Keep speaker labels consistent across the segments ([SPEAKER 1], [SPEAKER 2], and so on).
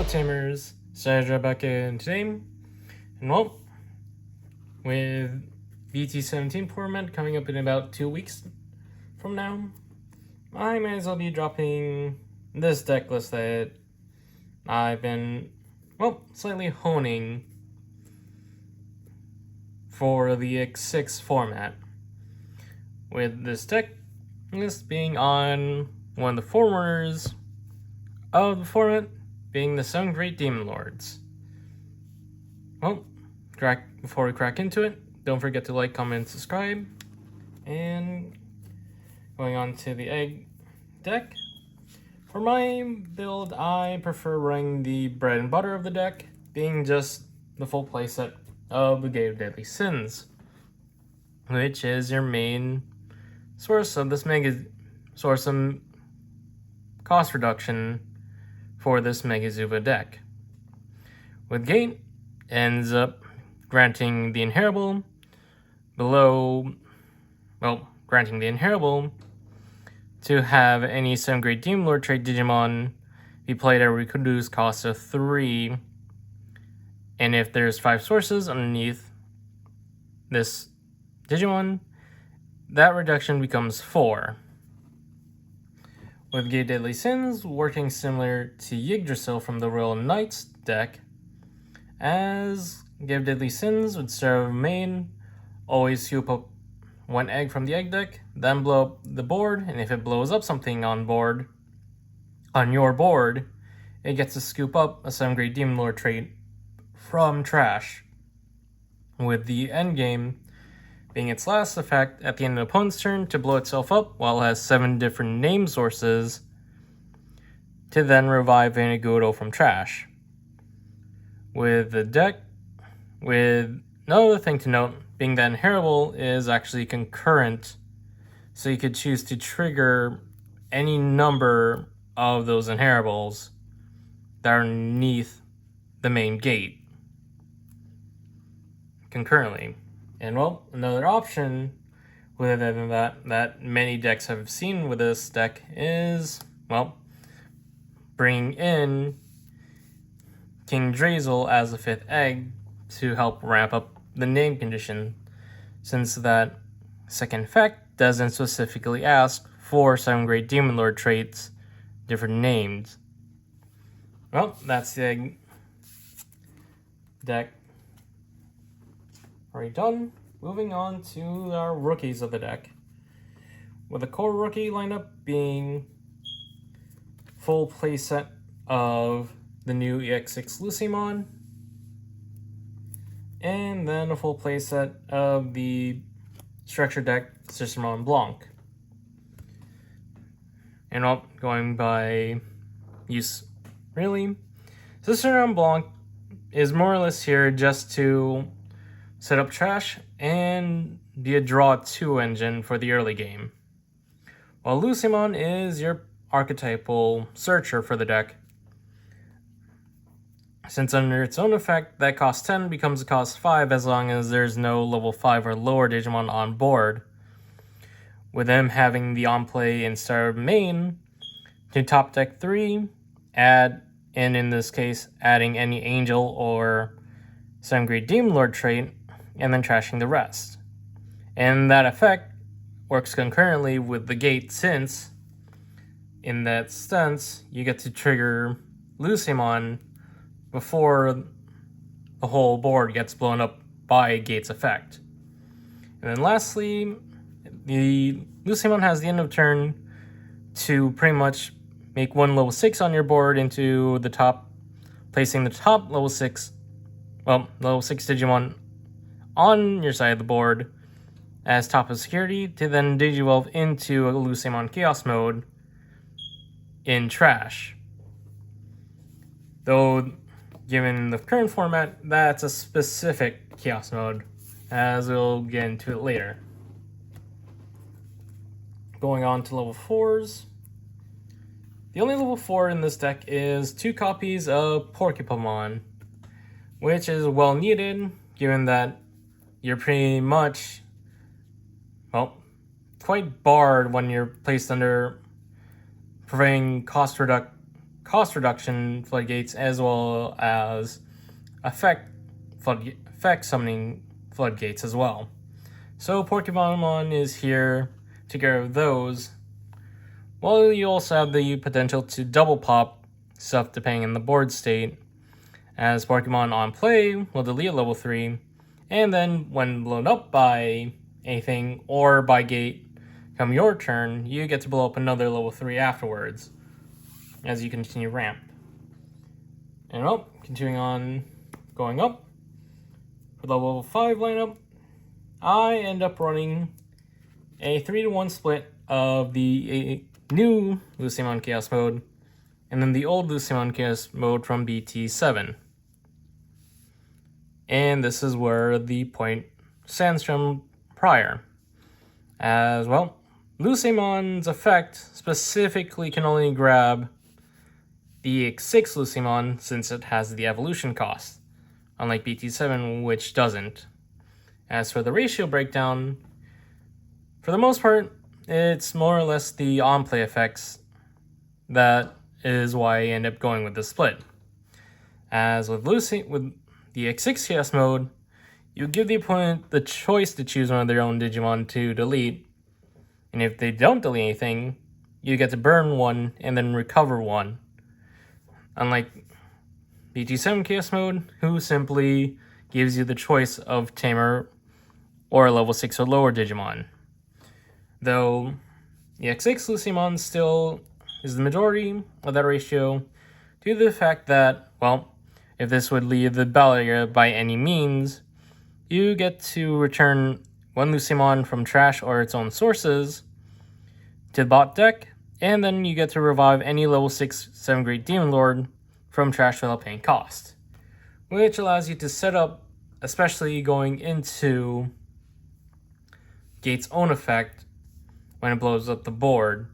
[SPEAKER 1] Tamers, Sandra back in today, and well, with BT17 format coming up in about 2 weeks from now, I might as well be dropping this deck list that I've been, slightly honing for the EX6 format. With this deck list being on one of the forerunners of the format, being the 7 Great Demon Lords. Well, before we crack into it, don't forget to like, comment, subscribe. And going on to the egg deck. For my build, I prefer running the bread and butter of the deck, being just the full playset of the Gate of Deadly Sins, which is your main source of this some cost reduction for this Megazuba deck. With Gate ends up granting the inheritable to have any 7 Great Demon Lord trait Digimon be played at a reduced cost of 3, and if there's 5 sources underneath this Digimon, that reduction becomes 4. With Gate Deadly Sins working similar to Yggdrasil from the Royal Knights deck, as Give Deadly Sins would serve main, always scoop up 1 egg from the egg deck, then blow up the board, and if it blows up something on your board, it gets to scoop up a 7 Great Demon Lord trait from trash, with the endgame being its last effect at the end of the opponent's turn to blow itself up while it has 7 different name sources to then revive Vanagudo from trash. With the deck, with another thing to note, being that inheritable is actually concurrent, so you could choose to trigger any number of those inheritables that are underneath the main gate concurrently. And well, another option with that many decks have seen with this deck is, bringing in King Drazel as a 5th egg to help ramp up the name condition, since that second effect doesn't specifically ask for 7 Great Demon Lord traits, different names. Well, that's the egg deck already done. Moving on to our rookies of the deck, with the core rookie lineup being full playset of the new EX6 Lucimon, and then a full playset of the structure deck Cicerone Blanc. And going by use, really, Cicerone Blanc is more or less here just to set up trash and be a draw 2 engine for the early game, while Lucimon is your archetypal searcher for the deck, since under its own effect that cost 10 becomes a cost 5 as long as there's no level 5 or lower Digimon on board, with them having the on-play instead of main to top deck 3, and in this case adding any Angel or 7 Great Demon Lord trait, and then trashing the rest. And that effect works concurrently with the gate, since in that sense you get to trigger Lucimon before the whole board gets blown up by Gate's effect. And then lastly, the Lucimon has the end of turn to pretty much make 1 level 6 on your board into the top, placing the top level 6 Digimon on your side of the board as top of security, to then Digivolve into a Lucimon Chaos mode in trash. Though, given the current format, that's a specific Chaos mode, as we'll get into it later. Going on to level 4s. The only level 4 in this deck is 2 copies of Porcupamon, which is well needed, given that you're pretty much, quite barred when you're placed under preventing cost cost reduction floodgates as well as effect summoning floodgates as well. So Pokemon is here to take care of those. Well, you also have the potential to double pop stuff depending on the board state, as Pokemon on play will delete level 3, and then when blown up by anything or by gate come your turn, you get to blow up another level 3 afterwards as you continue ramp. And well, continuing on going up, for the level 5 lineup, I end up running a 3-to-1 split of the new Lucemon Chaos mode and then the old Lucemon Chaos mode from BT7. And this is where the point stands from prior. As well, Lucemon's effect specifically can only grab the EX6 Lucemon since it has the evolution cost, unlike BT7, which doesn't. As for the ratio breakdown, for the most part, it's more or less the on-play effects that is why I end up going with this split. As with the EX6 Chaos mode, you give the opponent the choice to choose one of their own Digimon to delete, and if they don't delete anything, you get to burn one and then recover one. Unlike BT7 Chaos mode, who simply gives you the choice of Tamer or level 6 or lower Digimon. Though EX6 Lucemon still is the majority of that ratio due to the fact that, well, if this would leave the battle area by any means, you get to return one Lucemon from trash or its own sources to the bot deck, and then you get to revive any level 6 7 Great Demon Lord from trash without paying cost, which allows you to set up, especially going into Gate's own effect when it blows up the board.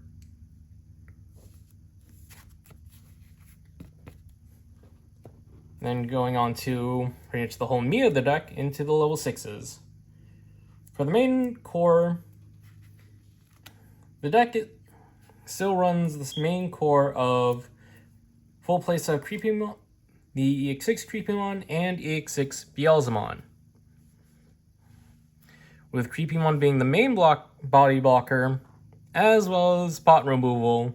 [SPEAKER 1] Then going on to pretty much the whole meat of the deck into the level 6s. For the main core, the deck still runs this main core of full playset of Creepymon, the EX6 Creepymon, and EX6 Beelzemon. With Creepymon being the main body blocker, as well as spot removal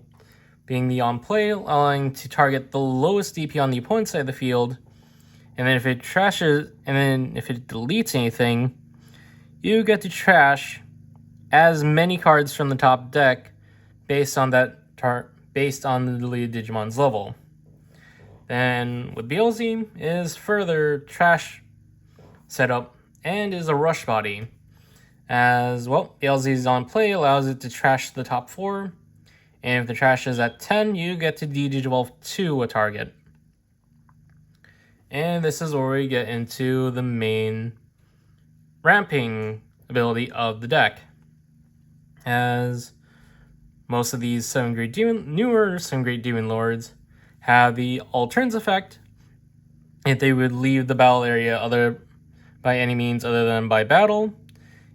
[SPEAKER 1] being the on-play, allowing to target the lowest DP on the opponent's side of the field, and then if it deletes anything, you get to trash as many cards from the top deck based on the deleted Digimon's level. Then with BLZ is further trash setup and is a rush body. As well, BLZ's on play allows it to trash the top 4, and if the trash is at 10, you get to de-digivolve to a target. And this is where we get into the main ramping ability of the deck, as most of these newer 7 Great Demon Lords have the Alterns effect if they would leave the battle area by any means other than by battle.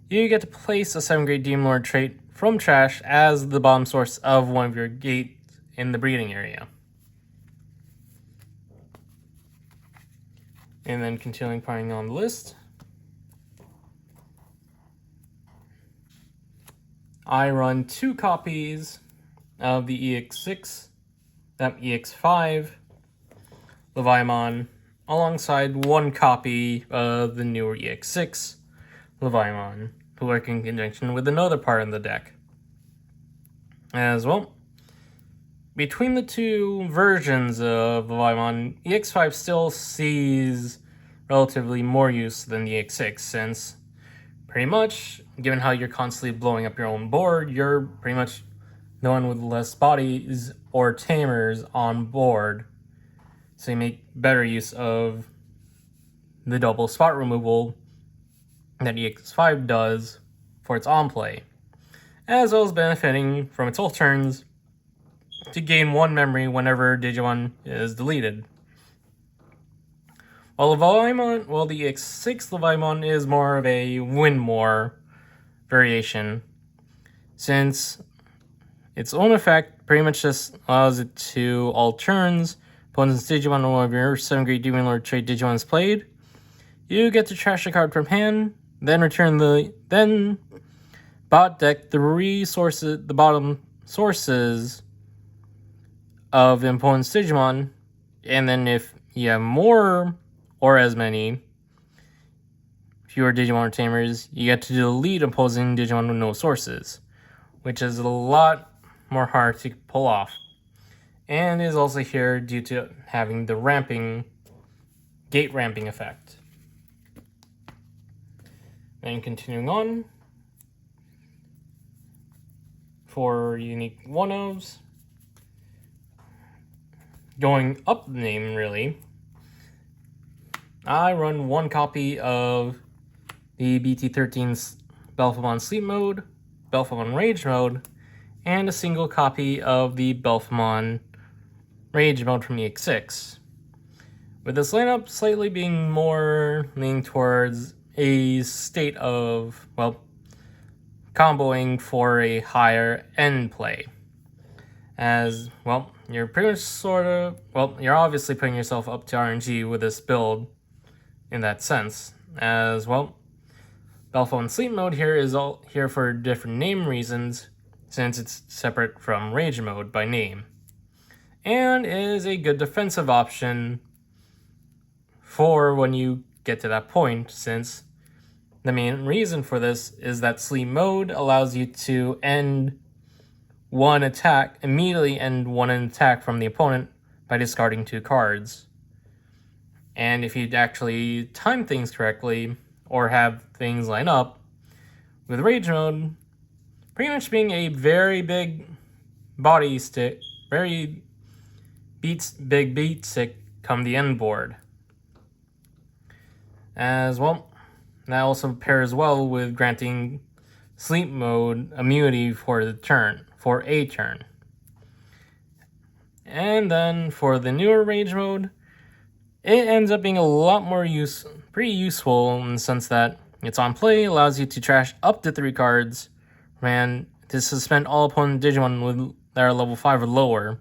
[SPEAKER 1] You get to place a 7 Great Demon Lord trait from trash as the bottom source of one of your gates in the breeding area. And then continuing firing on the list, I run 2 copies of the EX6, EX5 Leviamon, alongside 1 copy of the newer EX6 Leviamon, who work in conjunction with another part in the deck. As well, between the 2 versions of Leviamon, EX5 still sees relatively more use than the EX6, since pretty much, given how you're constantly blowing up your own board, you're pretty much the one with less bodies or tamers on board, so you make better use of the double spot removal that EX5 does for its on-play, as well as benefiting from its Alterns to gain 1 memory whenever Digimon is deleted. While the EX6 Leviamon is more of a win more variation, since its own effect pretty much just allows it to all turns. Opponent's Digimon or one of your 7 Great Demon Lord trait Digimons played. You get to trash a card from hand, then return then bot deck the bottom sources of the opponent's Digimon, and then if you have more or as many fewer Digimon Tamers, you get to delete opposing Digimon with no sources, which is a lot more hard to pull off, and is also here due to having the gate ramping effect. Then continuing on, for unique one-ofs, going up the name really, I run 1 copy of the BT13's Belphegor Sleep Mode, Belphegor Rage Mode, and a single copy of the Belphegor Rage Mode from EX6. With this lineup slightly being more leaning towards a state of, well, comboing for a higher end play. As, well, you're pretty much you're obviously putting yourself up to RNG with this build in that sense. As, well, Belphegor Sleep Mode here is all here for different name reasons, since it's separate from Rage Mode by name, and is a good defensive option for when you get to that point, since the main reason for this is that Sleep Mode allows you to immediately end one attack from the opponent by discarding 2 cards. And if you actually time things correctly, or have things line up, with Rage Mode pretty much being a very big body stick, very big beat stick come the end board. As well, that also pairs well with granting Sleep Mode immunity for a turn. And then for the newer Rage Mode, it ends up being a lot more pretty useful in the sense that it's on play, allows you to trash up to 3 cards, and to suspend all opponent Digimon that are level 5 or lower,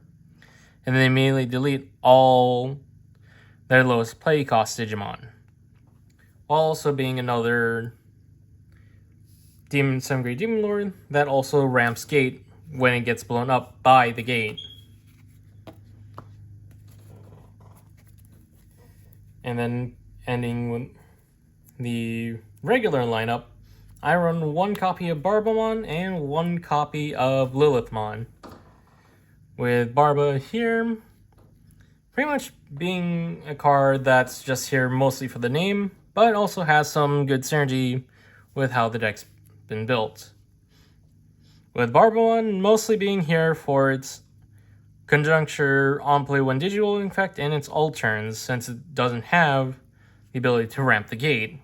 [SPEAKER 1] and then immediately delete all their lowest play cost Digimon. While also being another 7 Great Demon Lord that also ramps gate when it gets blown up by the gate. And then ending with the regular lineup, I run 1 copy of Barbamon and 1 copy of Lilithmon. With Barba here pretty much being a card that's just here mostly for the name, but also has some good synergy with how the deck's been built. With Barbamon mostly being here for its conjuncture on play when digital effect and its alt turns, since it doesn't have the ability to ramp the gate.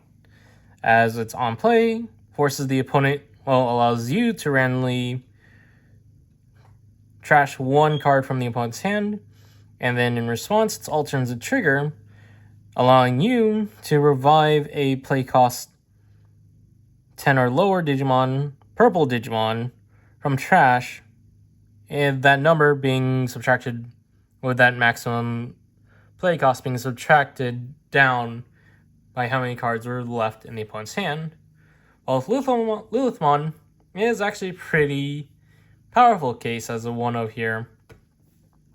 [SPEAKER 1] As it's on play, forces the opponent, allows you to randomly trash 1 card from the opponent's hand, and then in response, its alt turns a trigger, allowing you to revive a play cost 10 or lower purple Digimon, from trash, and that number being subtracted, with that maximum play cost being subtracted down by how many cards were left in the opponent's hand. While Lilithmon is actually a pretty powerful case as a 1/0 here,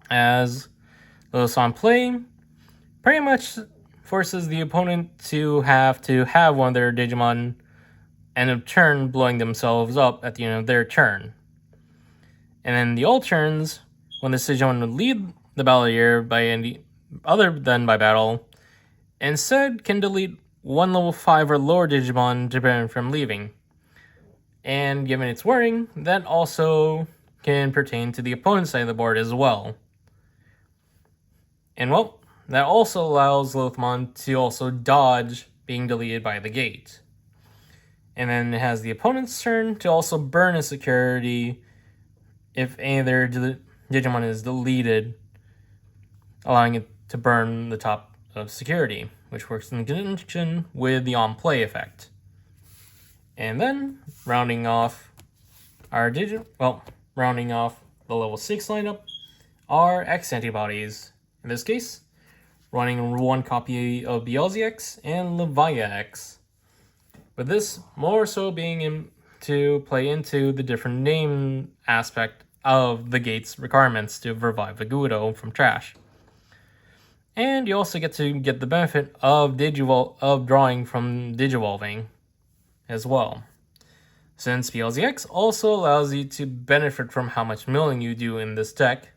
[SPEAKER 1] as Lilith's on play pretty much forces the opponent to have one of their Digimon end of turn blowing themselves up at the end of their turn. And then the alt turns, when the Digimon would lead the battle here other than by battle, instead can delete 1 level 5 or lower Digimon to prevent from leaving. And given its wording, that also can pertain to the opponent's side of the board as well. And that also allows Lilithmon to also dodge being deleted by the gate. And then it has the opponent's turn to also burn a security if any of their Digimon is deleted, allowing it to burn the top of security, which works in conjunction with the on-play effect. And then, rounding off the level 6 lineup are X antibodies. In this case, running one copy of EX6 and Leviah X. With this more so being to play into the different name aspect of the gate's requirements to revive a Gudo from trash. And you also get to get the benefit of drawing from Digivolving as well, since BLZX also allows you to benefit from how much milling you do in this deck,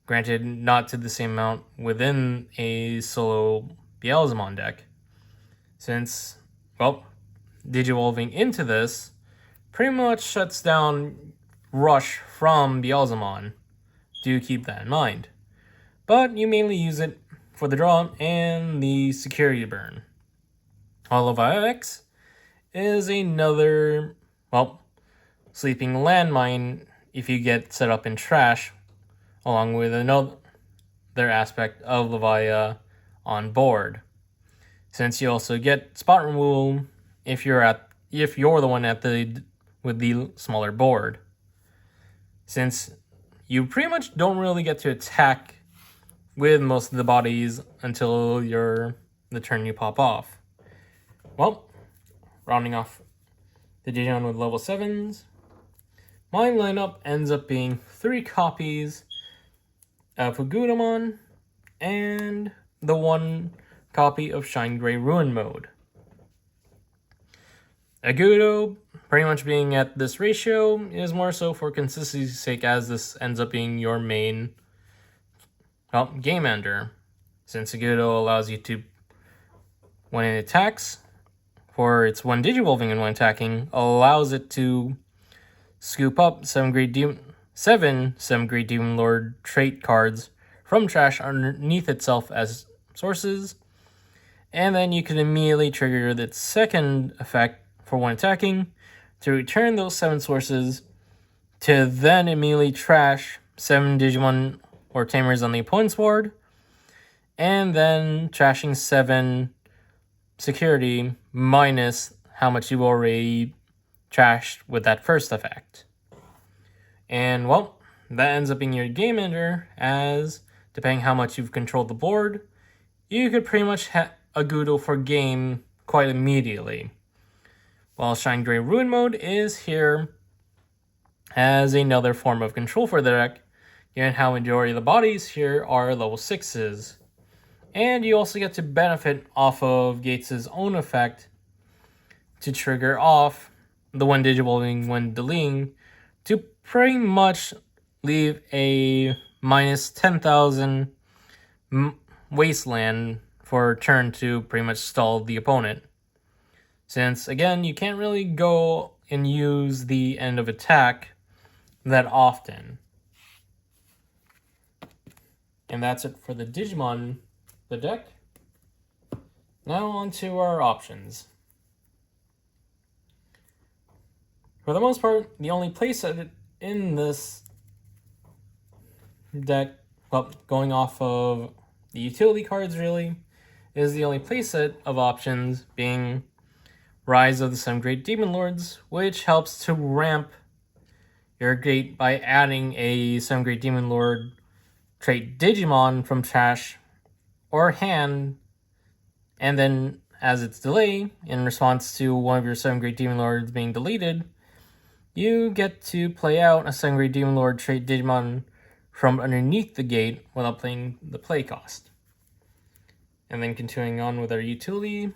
[SPEAKER 1] granted not to the same amount within a solo Beelzemon deck, since, well, Digivolving into this pretty much shuts down Rush from Beelzemon. Do keep that in mind. But you mainly use it for the draw and the security burn. Leviah X is another, well, sleeping landmine if you get set up in trash, along with another aspect of Leviah on board. Since you also get spot removal if you're the one with the smaller board. Since you pretty much don't really get to attack with most of the bodies until the turn you pop off. Well, rounding off the Digimon with level 7s, my lineup ends up being 3 copies of Agudamon and the 1 copy of Shine Gray Ruin Mode. Agudo, pretty much being at this ratio, is more so for consistency's sake, as this ends up being your main, well, game ender, since Agudo allows you to, when it attacks, for its one Digivolving and when attacking, allows it to scoop up 7 Great Demon Lord trait cards from trash underneath itself as sources, and then you can immediately trigger its second effect for when attacking to return those 7 sources to then immediately trash 7 Digimon or Tamers on the opponent's board, and then trashing 7 security minus how much you already trashed with that first effect. And, well, that ends up being your game ender, as, depending how much you've controlled the board, you could pretty much have Agudo for game quite immediately. While Shine Gray Ruin Mode is here as another form of control for the deck, given how majority of the bodies here are level 6s. And you also get to benefit off of Gates' own effect to trigger off the one Digivolving when deleting to pretty much leave a minus 10,000 wasteland for turn to pretty much stall the opponent. Since, again, you can't really go and use the end of attack that often. And that's it for the Digimon, the deck. Now on to our options. For the most part, the only playset in this deck, well, going off of the utility cards really, is the only playset of options being Rise of the 7 Great Demon Lords, which helps to ramp your gate by adding a 7 Great Demon Lord trait Digimon from trash or hand, and then as its delay, in response to one of your 7 Great Demon Lords being deleted, you get to play out a 7 Great Demon Lord trait Digimon from underneath the gate without playing the play cost. And then continuing on with our utility.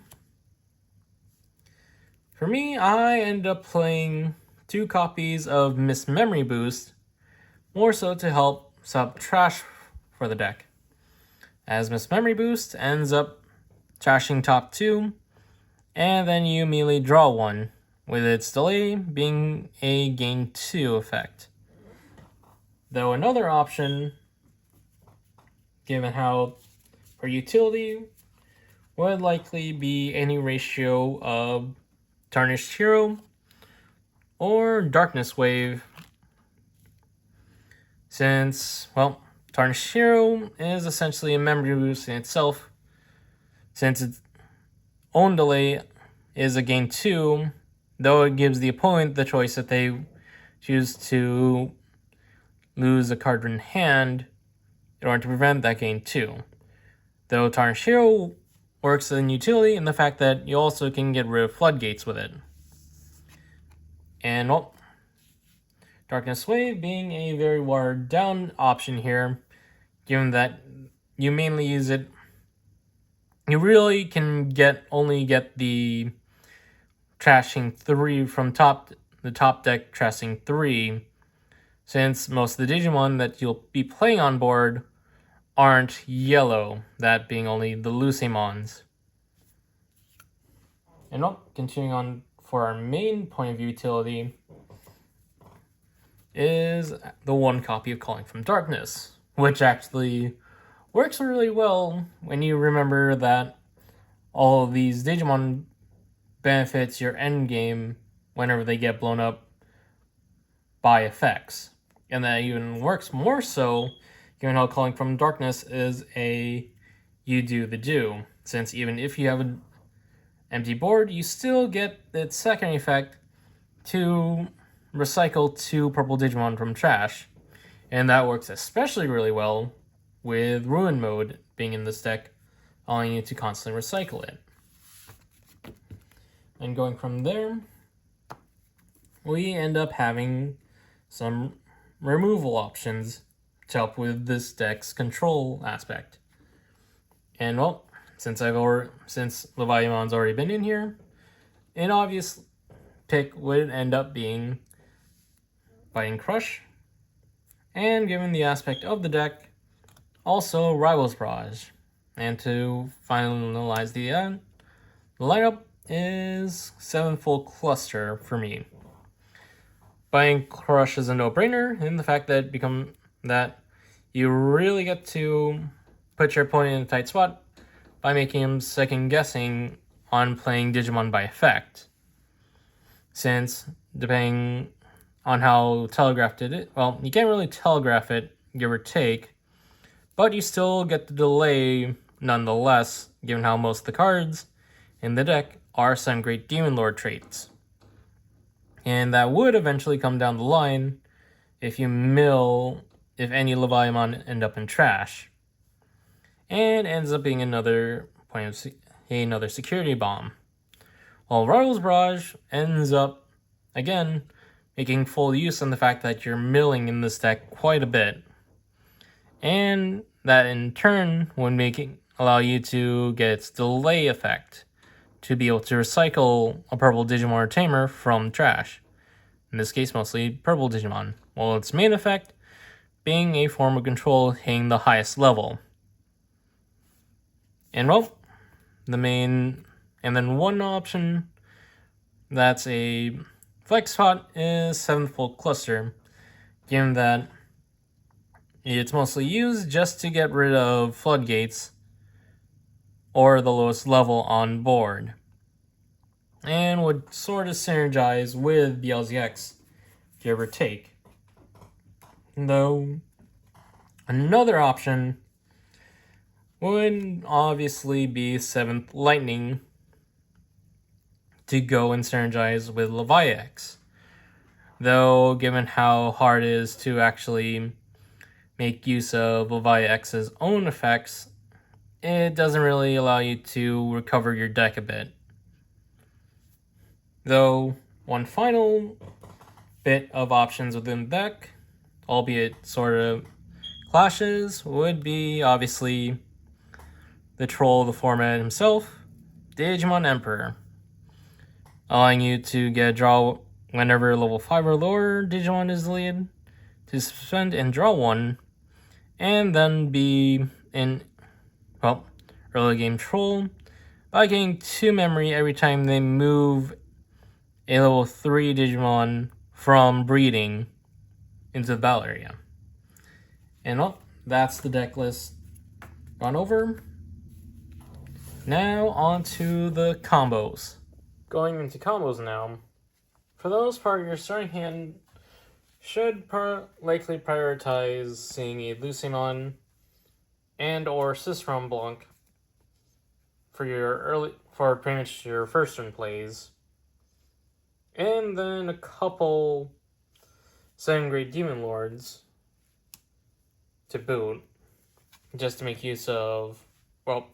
[SPEAKER 1] For me, I end up playing 2 copies of Miss Memory Boost, more so to help sub trash for the deck, as Miss Memory Boost ends up trashing top 2, and then you immediately draw 1, with its delay being a gain 2 effect. Though another option, given how for utility, would likely be any ratio of Tarnished Hero or Darkness Wave, since, well, Tarnished Hero is essentially a memory boost in itself, since its own delay is a gain 2, though it gives the opponent the choice that they choose to lose a card in hand in order to prevent that gain too. Though Tarnished Hero works in utility in the fact that you also can get rid of floodgates with it. And well, Darkness Wave being a very watered down option here, given that you mainly use it, you really can only get the trashing 3 from the top deck trashing 3, since most of the Digimon that you'll be playing on board aren't yellow, that being only the Lucemons. And well, continuing on for our main point of view utility is the 1 copy of Calling from Darkness, which actually works really well when you remember that all of these Digimon benefits your endgame whenever they get blown up by effects. And that even works more so given how Calling from Darkness is a you do the do, since even if you have an empty board, you still get its second effect to recycle 2 purple Digimon from trash. And that works especially really well with Ruin Mode being in this deck, allowing you to constantly recycle it. And going from there, we end up having some removal options to help with this deck's control aspect. And well, since Leviathan's already been in here, an obvious pick would end up being Biting Crush, and given the aspect of the deck, also Rival's Barrage. And to finalize the lineup is 7-fold Cluster for me. Biting Crush is a no-brainer in the fact that you really get to put your opponent in a tight spot by making him second-guessing on playing Digimon by effect. Since, depending on how telegraphed it is, well, you can't really telegraph it, give or take, but you still get the delay nonetheless, given how most of the cards in the deck are 7th-grade Demon Lord traits. And that would eventually come down the line if any Leviathan end up in trash. And ends up being another security bomb. While Rival's Barrage ends up, again, making full use of the fact that you're milling in this deck quite a bit. And that in turn would allow you to get its delay effect, to be able to recycle a purple Digimon or Tamer from trash. In this case, mostly purple Digimon, while its main effect being a form of control hitting the highest level. And well, and then one option that's a flex spot is 7-fold Cluster, given that it's mostly used just to get rid of floodgates or the lowest level on board, and would sort of synergize with the LZX, give or take. Though, another option would obviously be 7th Lightning to go and synergize with Leviathan. Though, given how hard it is to actually make use of Leviathan's own effects, it doesn't really allow you to recover your deck a bit. Though, one final bit of options within the deck, albeit sort of clashes, would be obviously the troll of the format himself, Digimon Emperor, allowing you to get a draw whenever level 5 or lower Digimon is deleted, to suspend and draw 1, and then be in, early game troll by getting 2 memory every time they move a level 3 Digimon from breeding into the battle area. And well, that's the deck list gone over. Now on to the combos. Going into combos now. For the most part, your starting hand should likely prioritize seeing a Lucemon and or Cicerone Blanc for pretty much your first turn plays. And then a couple 7th-grade Demon Lords to boot, just to make use of, well,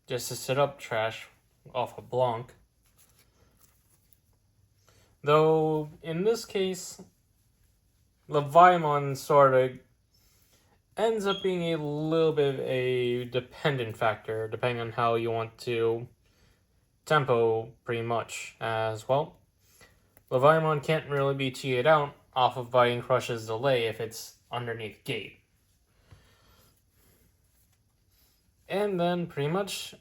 [SPEAKER 1] just to set up trash off of Blanc. Though, in this case, Leviathan sort of ends up being a little bit of a dependent factor, depending on how you want to tempo pretty much as well. Leviathan can't really be TA'd out off of Biting Crush's delay if it's underneath gate. And then pretty much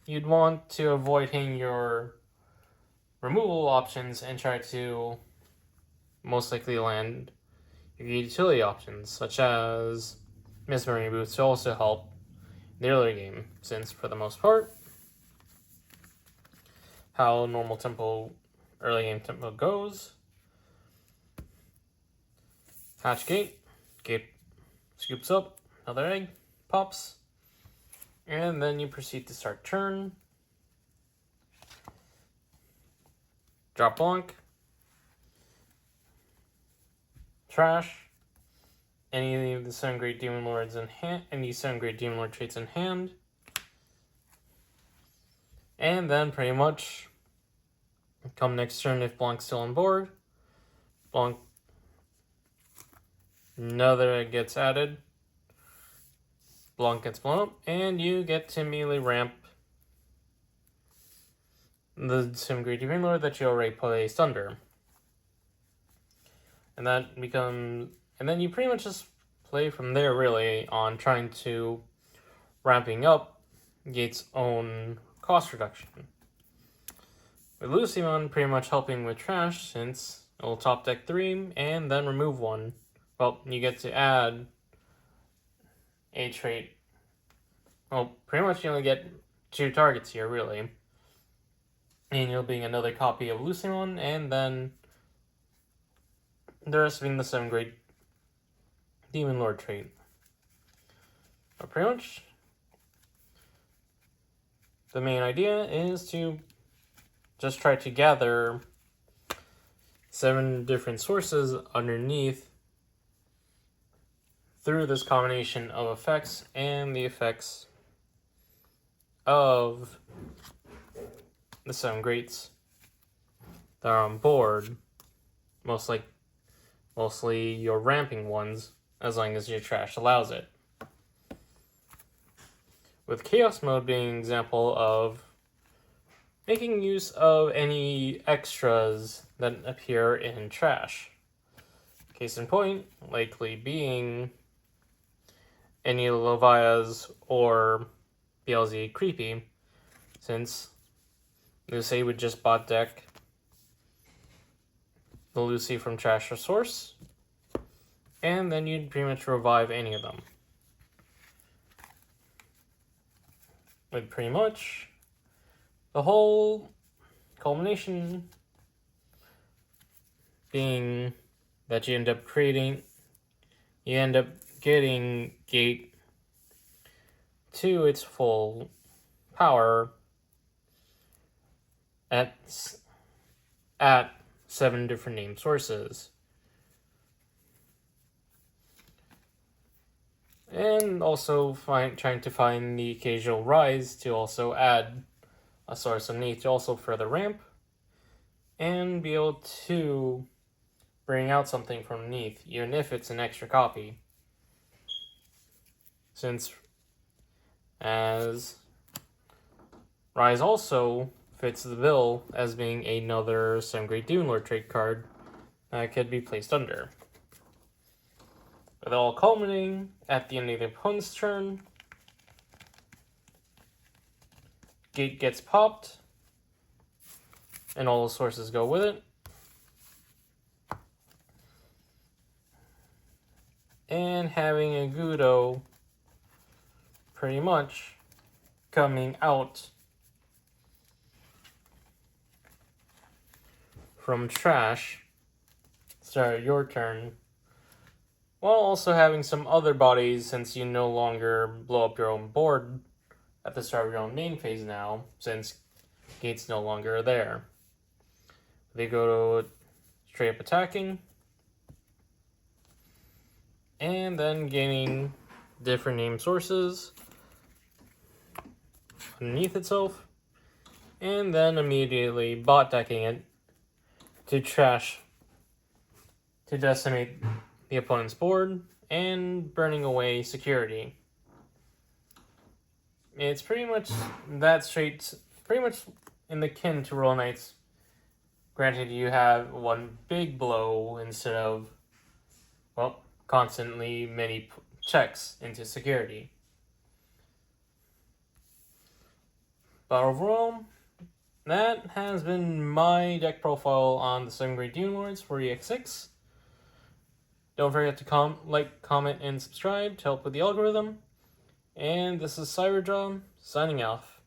[SPEAKER 1] you'd want to avoid hitting your removal options and try to most likely land your utility options, such as Mesmering Boots, to also help the earlier game, since for the most part, how normal tempo, early game tempo goes. Hatch gate, gate scoops up, another egg, pops, and then you proceed to start turn. Drop Blanc, trash, any of the 7 Great Demon Lords in hand, any 7 Great Demon Lord traits in hand, and then pretty much come next turn if Blanc's still on board. Blanc, another egg gets added. Blanc gets blown up, and you get to immediately ramp the 7 Great Demon Lord that you already placed under. And that becomes, and then you pretty much just play from there really on trying to ramping up Gate's own cost reduction. With Lucimon pretty much helping with trash, since it'll top deck 3 and then remove 1. Well, you get to add a trait. Well, pretty much you only get 2 targets here, really. And you'll being another copy of Lucimon, and then the rest being the 7 Great Demon Lord trait. But pretty much the main idea is to just try to gather 7 different sources underneath through this combination of effects and the effects of the 7 Greats that are on board. Mostly your ramping ones, as long as your trash allows it. With Chaos Mode being an example of making use of any extras that appear in trash. Case in point, likely being any Levias or BLZ Creepy, since Lucy would just bot deck the Lucy from Trash or Source, and then you'd pretty much revive any of them. With pretty much the whole culmination being that you end up getting Gate to its full power at 7 different named sources. And also trying to find the occasional rise to also add a source of Neath to also further ramp and be able to bring out something from Neath, even if it's an extra copy. Since as Rise also fits the bill as being another 7 Great Demon Lord trait card that could be placed under. With all culminating at the end of the opponent's turn, Gate gets popped, and all the sources go with it. And having a Gudo pretty much coming out from trash, start your turn, while also having some other bodies, since you no longer blow up your own board at the start of your own main phase now, since Gate's no longer there. They go to straight up attacking, and then gaining different name sources underneath itself, and then immediately bot decking it to decimate the opponent's board and burning away security. It's pretty much that straight, pretty much in the kin to Royal Knights. Granted, you have one big blow instead of, well, constantly many checks into security. But overall, that has been my deck profile on the 7th grade Demon Lords for EX6. Don't forget to like, comment, and subscribe to help with the algorithm. And this is Cyberjaw, signing off.